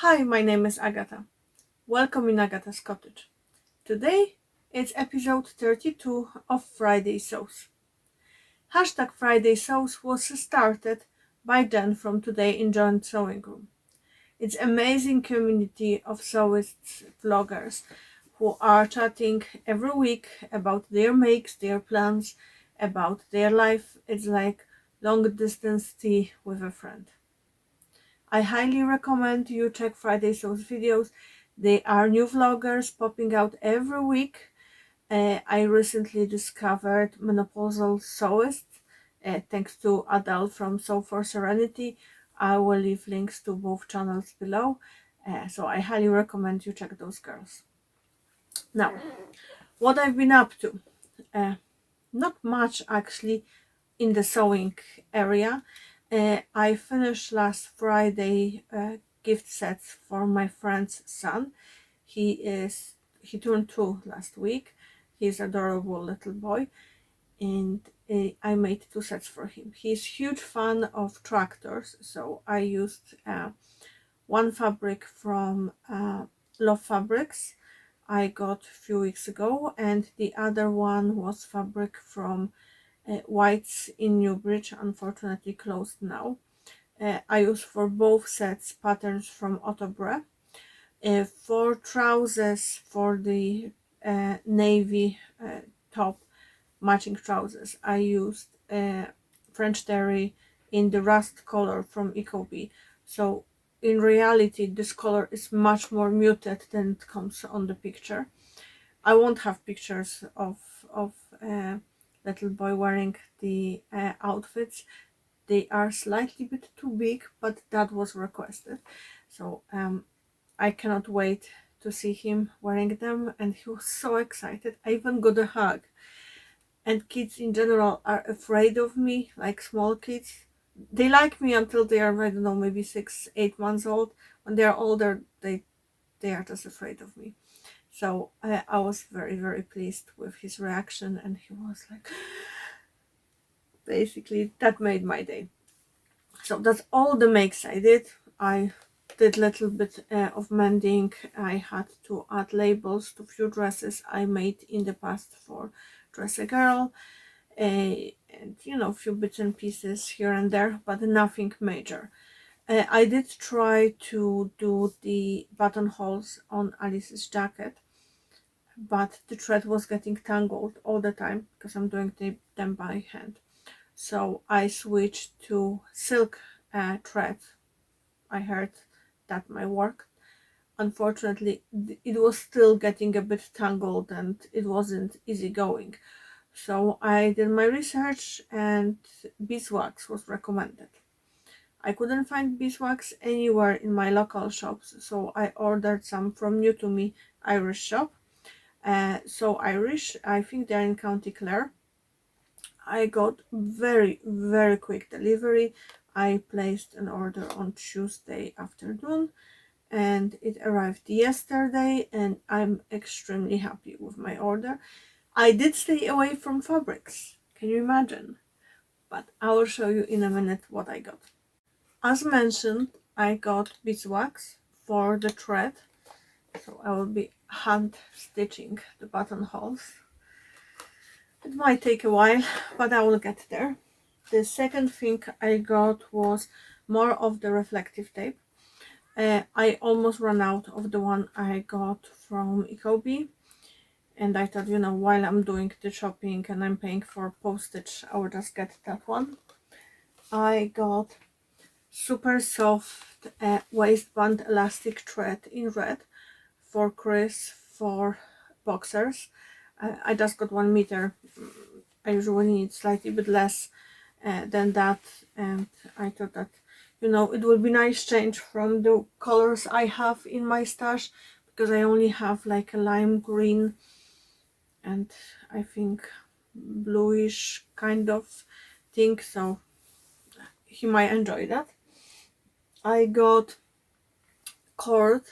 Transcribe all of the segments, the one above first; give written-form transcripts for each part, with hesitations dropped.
Hi, my name is Agata. Welcome in Agata's Cottage. Today it's episode 32 of Friday Sews. Hashtag Friday Sews was started by Jen from Today in Joint Sewing Room. It's an amazing community of sewists vloggers who are chatting every week about their makes, their plans, about their life. It's like long distance tea with a friend. I highly recommend you check Friday Sews videos. They are new vloggers popping out every week. I recently discovered menopausal sewist thanks to Adele from Sew for Serenity. I will leave links to both channels below, so I highly recommend you check those girls. Now, what I've been up to? Not much actually in the sewing area. I finished last Friday gift sets for my friend's son. He turned 2 last week. He's adorable little boy, and I made 2 sets for him. He's huge fan of tractors, so I used one fabric from Love Fabrics I got a few weeks ago, and the other one was fabric from White's in Newbridge, unfortunately closed now. I use for both sets patterns from Ottobre. For trousers, for the navy top matching trousers, I used French Terry in the rust color from Ecobee. So in reality this color is much more muted than it comes on the picture. I won't have pictures of little boy wearing the outfits. They are slightly bit too big, but that was requested, so I cannot wait to see him wearing them, and he was so excited. I even got a hug. And kids in general are afraid of me, like small kids. They like me until they are, I don't know, maybe 6-8 months old. When they are older, they are just afraid of me. So I was very pleased with his reaction, and he was like, basically that made my day. So that's all the makes I did. I did little bit of mending. I had to add labels to few dresses I made in the past for Dress a Girl, and a few bits and pieces here and there, but nothing major. I did try to do the buttonholes on Alice's jacket, but the thread was getting tangled all the time because I'm doing them by hand. So I switched to silk thread. I heard that might work. Unfortunately, it was still getting a bit tangled and it wasn't easy going. So I did my research, and beeswax was recommended. I couldn't find beeswax anywhere in my local shops, so I ordered some from new to me Irish shop. So Irish, I think they're in County Clare. I got very quick delivery. I placed an order on Tuesday afternoon and it arrived yesterday, and I'm extremely happy with my order. I did stay away from fabrics, can you imagine? But I will show you in a minute what I got. As mentioned, I got beeswax for the thread, so I will be hand stitching the buttonholes. It might take a while, but I will get there. The second thing I got was more of the reflective tape. I almost ran out of the one I got from Ecobee, and I thought, while I'm doing the shopping and I'm paying for postage, I will just get that one. I got super soft waistband elastic thread in red for Chris for boxers. I just got 1 meter. I usually need slightly bit less than that, and I thought that it would be nice change from the colors I have in my stash, because I only have like a lime green and I think bluish kind of thing, so he might enjoy that. I got cord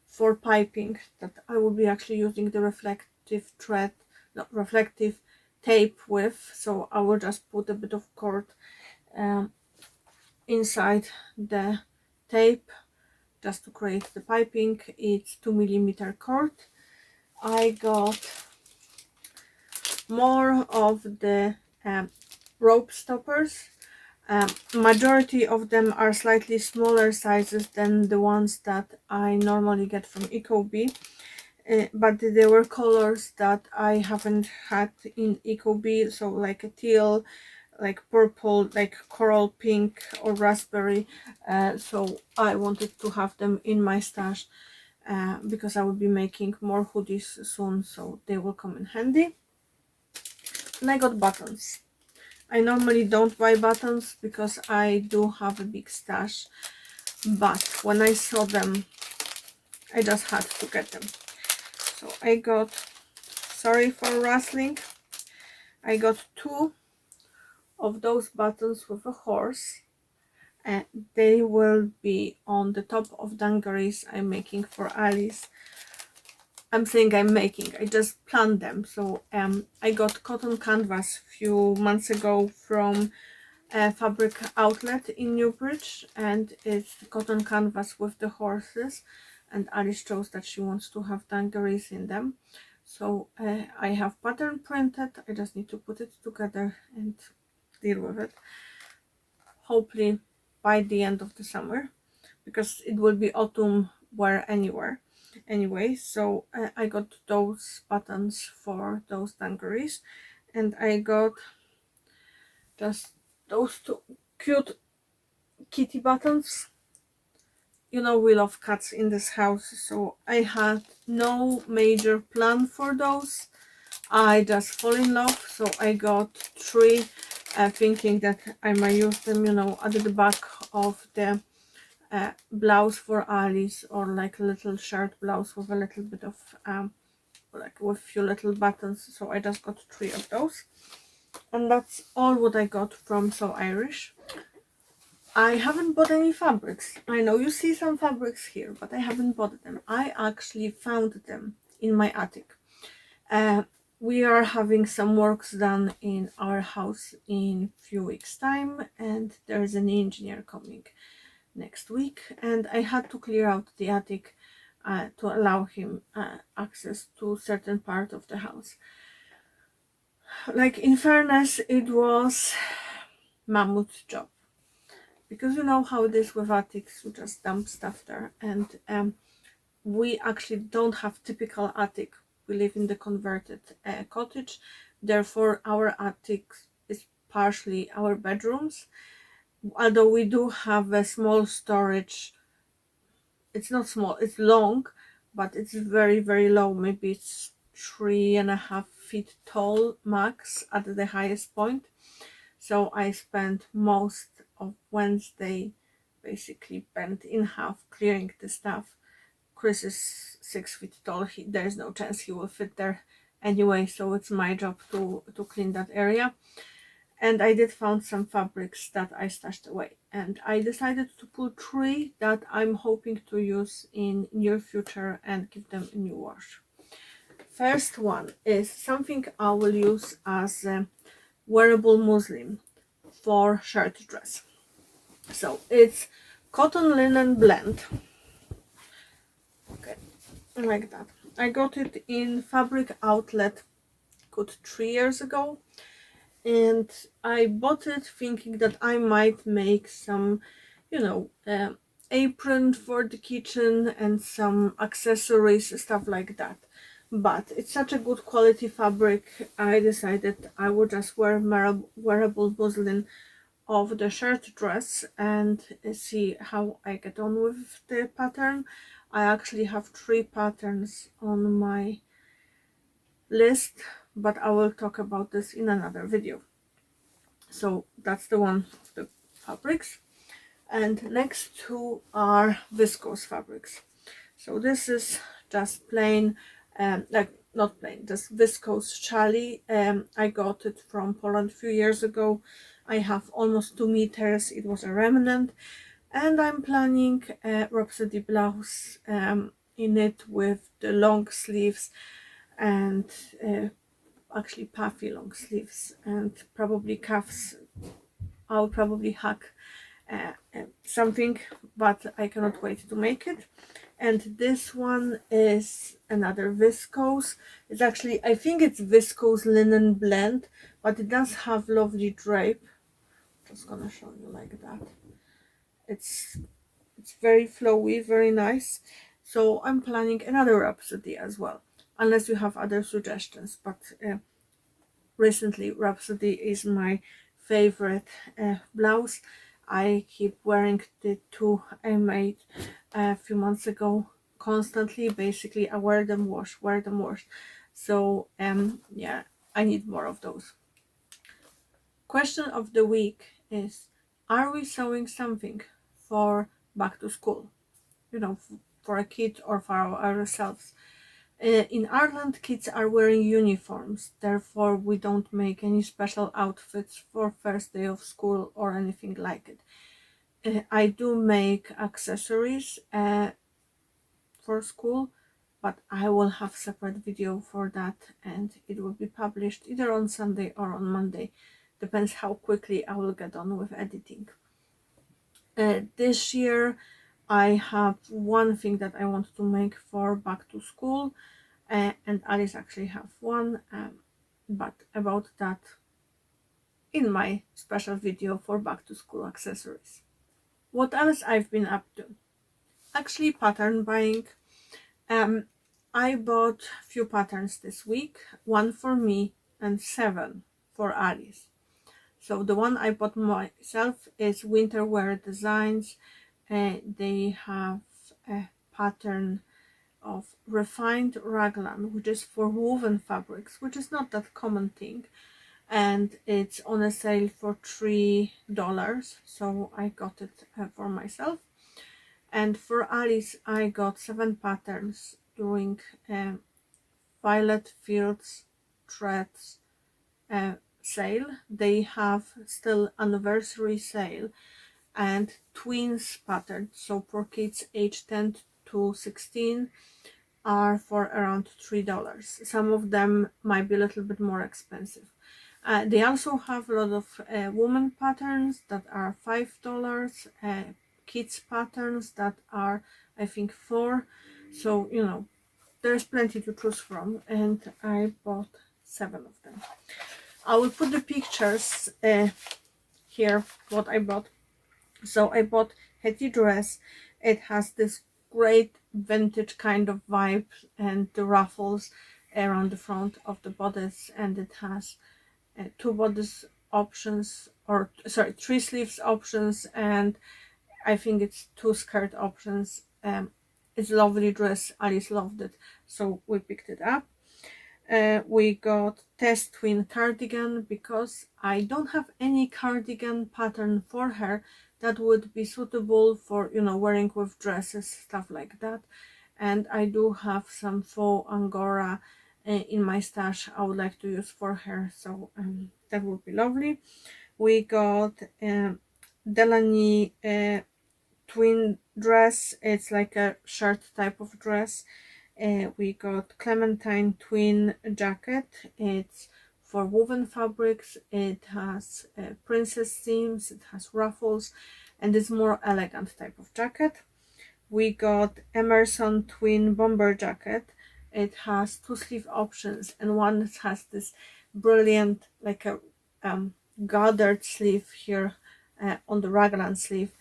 for piping that I will be actually using the reflective thread, not reflective tape with, so I will just put a bit of cord inside the tape just to create the piping. It's 2mm cord. I got more of the rope stoppers. Majority of them are slightly smaller sizes than the ones that I normally get from Ecobee, but there were colors that I haven't had in Ecobee, so like a teal, like purple, like coral pink or raspberry, so I wanted to have them in my stash because I will be making more hoodies soon, so they will come in handy. And I got buttons. I normally don't buy buttons because I do have a big stash, but when I saw them, I just had to get them. So I got, sorry for rustling, I got 2 of those buttons with a horse, and they will be on the top of dungarees I'm making for Alice. I'm saying I'm making, I just planned them. So I got cotton canvas a few months ago from a fabric outlet in Newbridge, and it's cotton canvas with the horses, and Alice chose that she wants to have dungarees in them. So I have pattern printed, I just need to put it together and deal with it, hopefully by the end of the summer, because it will be autumn wear anyway. So I got those buttons for those dungarees, and I got just those 2 cute kitty buttons. You know, we love cats in this house, so I had no major plan for those. I just fall in love, so I got 3, thinking that I might use them, you know, at the back of the blouse for Alice, or like a little shirt blouse with a little bit of like with a few little buttons. So I just got 3 of those, and that's all what I got from So Irish. I haven't bought any fabrics. I know you see some fabrics here, but I haven't bought them. I actually found them in my attic. We are having some works done in our house in a few weeks time, and there's an engineer coming next week, and I had to clear out the attic to allow him access to certain part of the house. Like, in fairness, it was mammoth job, because you know how it is with attics, you just dump stuff there, and we actually don't have typical attic. We live in the converted cottage, therefore our attic is partially our bedrooms, although we do have a small storage. It's not small, it's long, but it's very low. Maybe it's 3.5 feet tall max at the highest point. So I spent most of Wednesday basically bent in half clearing the stuff. Chris is 6 feet tall. There's no chance he will fit there anyway, so it's my job to clean that area. And I did found some fabrics that I stashed away, and I decided to pull 3 that I'm hoping to use in near future and give them a new wash. First one is something I will use as a wearable muslin for shirt dress. So it's cotton linen blend, okay, like that. I got it in fabric outlet good 3 years ago, and I bought it thinking that I might make some, you know, apron for the kitchen and some accessories, stuff like that. But it's such a good quality fabric, I decided I would just wear wearable muslin of the shirt dress and see how I get on with the pattern. I actually have 3 patterns on my list, but I will talk about this in another video. So that's the one of the fabrics, and next 2 are viscose fabrics. So this is just plain, like not plain, just viscose challis. I got it from Poland a few years ago. I have almost 2 meters. It was a remnant, and I'm planning a Rhapsody blouse in it with the long sleeves and actually puffy long sleeves, and probably cuffs. I'll probably hack something, but I cannot wait to make it. And this one is another viscose. It's actually, I think it's viscose linen blend, but it does have lovely drape. Just gonna show you like that. It's very flowy, very nice. So I'm planning another Rhapsody as well, unless you have other suggestions. But recently Rhapsody is my favorite blouse. I keep wearing the two I made a few months ago constantly. Basically, I wear them, wash, wear them, wash. So yeah, I need more of those. Question of the week is, are we sewing something for back to school? You know, for a kid or for ourselves. In Ireland, kids are wearing uniforms, therefore we don't make any special outfits for first day of school or anything like it. I do make accessories for school, but I will have separate video for that, and it will be published either on Sunday or on Monday. Depends how quickly I will get on with editing. This year I have one thing that I want to make for back to school, and Alice actually have one, but about that in my special video for back to school accessories. What else I've been up to? Actually, pattern buying. I bought a few patterns this week, one for me and 7 for Alice. So the one I bought myself is winter wear designs. They have a pattern of refined raglan, which is for woven fabrics, which is not that common thing, and it's on a sale for $3, so I got it for myself. And for Alice, I got 7 patterns during Violet Fields Threads sale. They have still anniversary sale, and twins pattern, so for kids age 10 to 16 are for around $3. Some of them might be a little bit more expensive. They also have a lot of woman patterns that are $5, kids patterns that are, I think, 4. So you know, there's plenty to choose from, and I bought 7 of them. I will put the pictures here what I bought. So I bought Hetty dress. It has this great vintage kind of vibe, and the ruffles around the front of the bodice, and it has 2 bodice options, or sorry, 3 sleeves options, and I think it's 2 skirt options. It's a lovely dress. Alice loved it, so we picked it up. We got Test Twin cardigan because I don't have any cardigan pattern for her that would be suitable for, you know, wearing with dresses, stuff like that. And I do have some faux angora in my stash I would like to use for her, so that would be lovely. We got Delaney twin dress. It's like a shirt type of dress. We got Clementine twin jacket. It's for woven fabrics. It has princess seams, it has ruffles, and it's more elegant type of jacket. We got Emerson twin bomber jacket. It has 2 sleeve options, and one has this brilliant, like a gathered sleeve here on the raglan sleeve.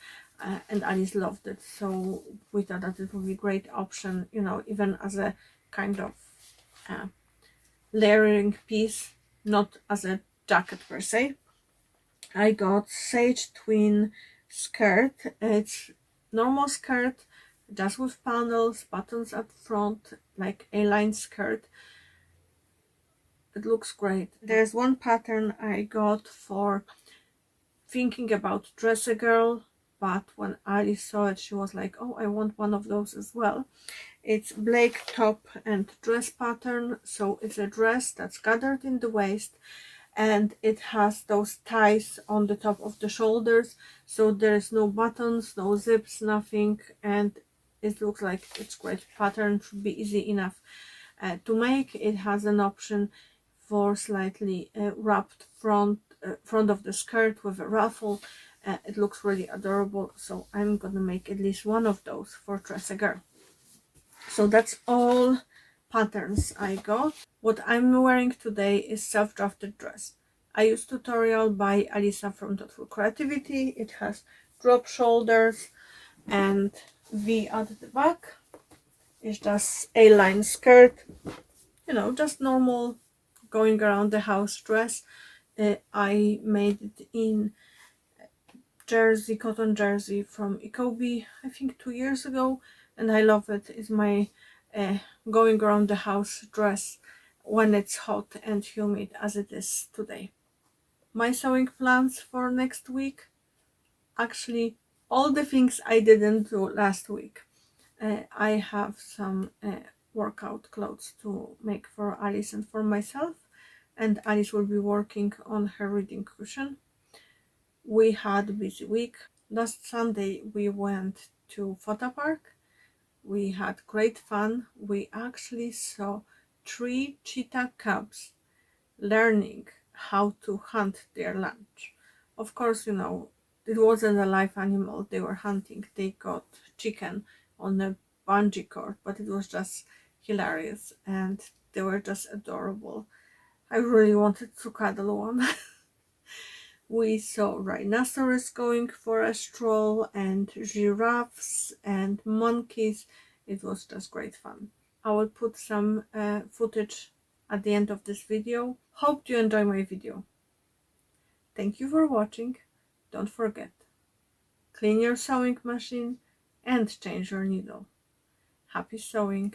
And Alice loved it, so we thought that it would be a great option, you know, even as a kind of layering piece, not as a jacket per se. I got Sage twin skirt. It's normal skirt, just with panels, buttons up front, like A-line skirt. It looks great. There's one pattern I got for thinking about Dress a Girl, but when Alice saw it, she was like, oh, I want one of those as well. It's Blake top and dress pattern, so it's a dress that's gathered in the waist, and it has those ties on the top of the shoulders, so there's no buttons, no zips, nothing, and it looks like it's great pattern. Should be easy enough to make. It has an option for slightly wrapped front of the skirt with a ruffle, It looks really adorable, so I'm gonna make at least one of those for Dress a Girl. So that's all patterns I got. What I'm wearing today is self-drafted dress. I used tutorial by Alisa from Thoughtful Creativity. It has drop shoulders and V at the back. It's just A-line skirt, you know, just normal going around the house dress. I made it in jersey, cotton jersey from Ecobee, I think 2 years ago, and I love it. It's my going around the house dress when it's hot and humid as it is today. My sewing plans for next week, actually all the things I didn't do last week. I have some workout clothes to make for Alice and for myself, and Alice will be working on her reading cushion. We had a busy week. Last Sunday we went to Fota Park. We had great fun. We actually saw 3 cheetah cubs learning how to hunt their lunch. Of course, you know, it wasn't a live animal they were hunting. They got chicken on a bungee cord, but it was just hilarious and they were just adorable. I really wanted to cuddle one. We saw rhinoceros going for a stroll and giraffes and monkeys. It was just great fun. I will put some footage at the end of this video. Hope you enjoy my video. Thank you for watching. Don't forget, clean your sewing machine and change your needle. Happy sewing.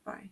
Bye.